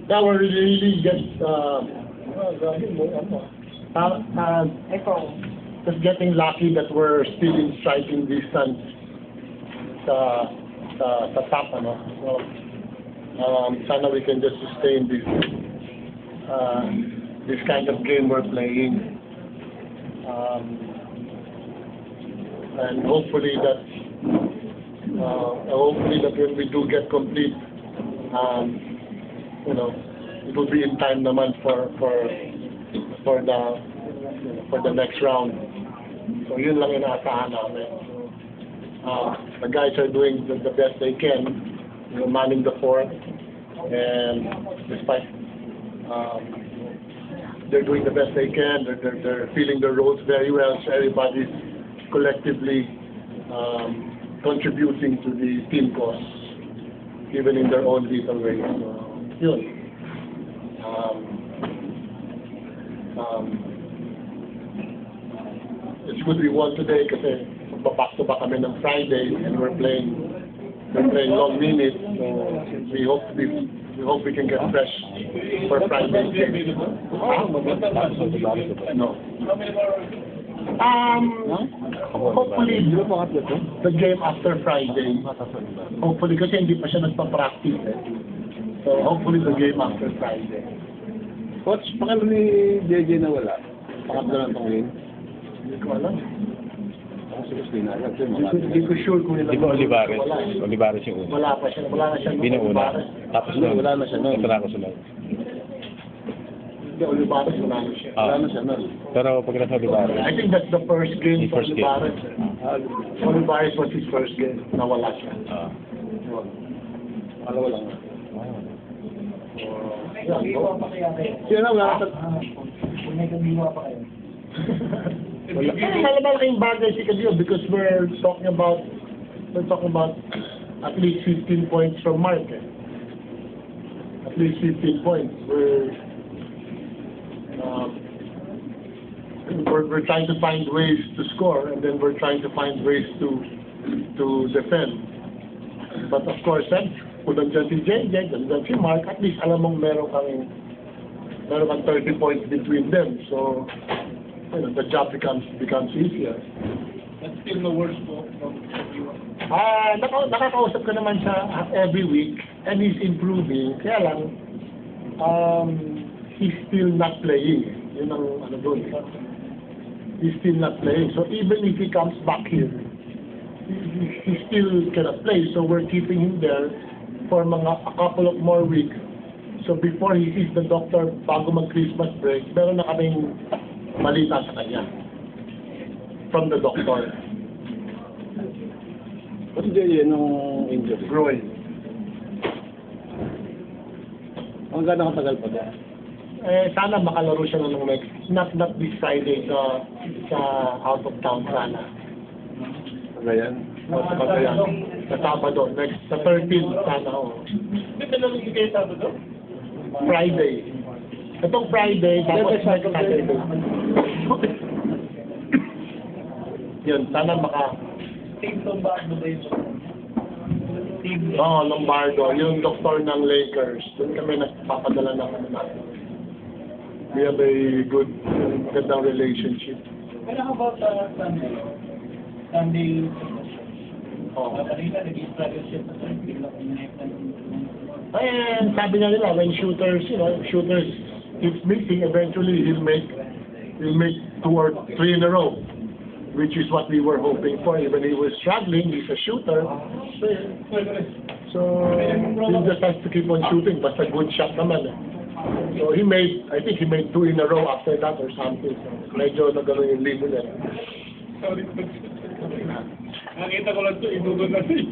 That were really just getting lucky that we're still in striking distance sa top, ano. So, sana we can just sustain this kind of game we're playing. And hopefully that when we do get complete, you know, it will be in time naman for the next round. So yun lang inaasahan namin. The guys are doing the best they can, you know, manning the fort, and despite they're doing the best they can, they're feeling the roles very well. So everybody's collectively contributing to the team cause, even in their own little way. So, yun. It's good we won today kasi back-to-back kami ng Friday and we're playing long minutes. So we hope we can get fresh for Friday. No. Hopefully the game after Friday. Hopefully kasi hindi pa siya nagpa-practice eh. So hopefully the game after Friday. Coach, pakalo ni JJ na wala. Pakatlo lang itong win. Hindi ko alam. Hindi ko sure kung ilang. Di ba Olivares? Olivares yung una. Wala pa siya. Wala na siya. Binauna. Tapos na. Wala na siya nun. Ito na ako sunod. Hindi, Olivares wala na siya. Wala na siya nun. Pero pag nasa Olivares. I think that's the first game for First game. Olivares. Olivares was his first game. Nawala siya. Alawa lang. Nagdiwa pa kaya kayo? Sino na wala? Kung may nagdiwa pa kayo. Malaking bagay si Kadio because we're talking about at least 15 points from Mark. Eh. At least 15 points. We're trying to find ways to score, and then we're trying to find ways to defend. But of course, kung nandiyan si JJ, nandiyan si Mark, at least alam mong meron kang 30 points between them. So, you know, the job becomes easier. That's still the worst for everyone. Nakakausap ka naman siya every week, and he's improving. Kaya lang, he's still not playing. Yun ang ano doon. He's still not playing. So even if he comes back here, he still cannot play. So we're keeping him there for a couple of more weeks. So before he sees the doctor bago mag-Christmas break, meron na kaming balita sa kanya from the doctor. What's JJ nung injury? Groin. Ang gano'ng katagal pa ba? Sana makalaro siya ng next, not this Friday sa out of town sana. Pagayan? O sa Cagayan. Sa Sabado, sa 13th sana ho. Hindi ba namin si kayo Sabado? Friday. Itong Friday, tapos next Saturday. Yun, sana Team Lombardo ba yun? Lombardo, yung doktor ng Lakers. Doon kami nagpapadala ng ano natin. We have a gandang relationship. Pero how about Sunday? Sunday, kanina nag-struggle siya sa Sunday. And sabi nga nila, when shooters keeps missing, eventually he'll make 2 or 3 in a row, which is what we were hoping for. Even he was struggling, he's a shooter. So he just has to keep on shooting, basta good shot naman. So I think he made 2 in a row after that or something. So medyo nagano yung lead nila. Sorry. Nakita ko lang ito, idudod na siya.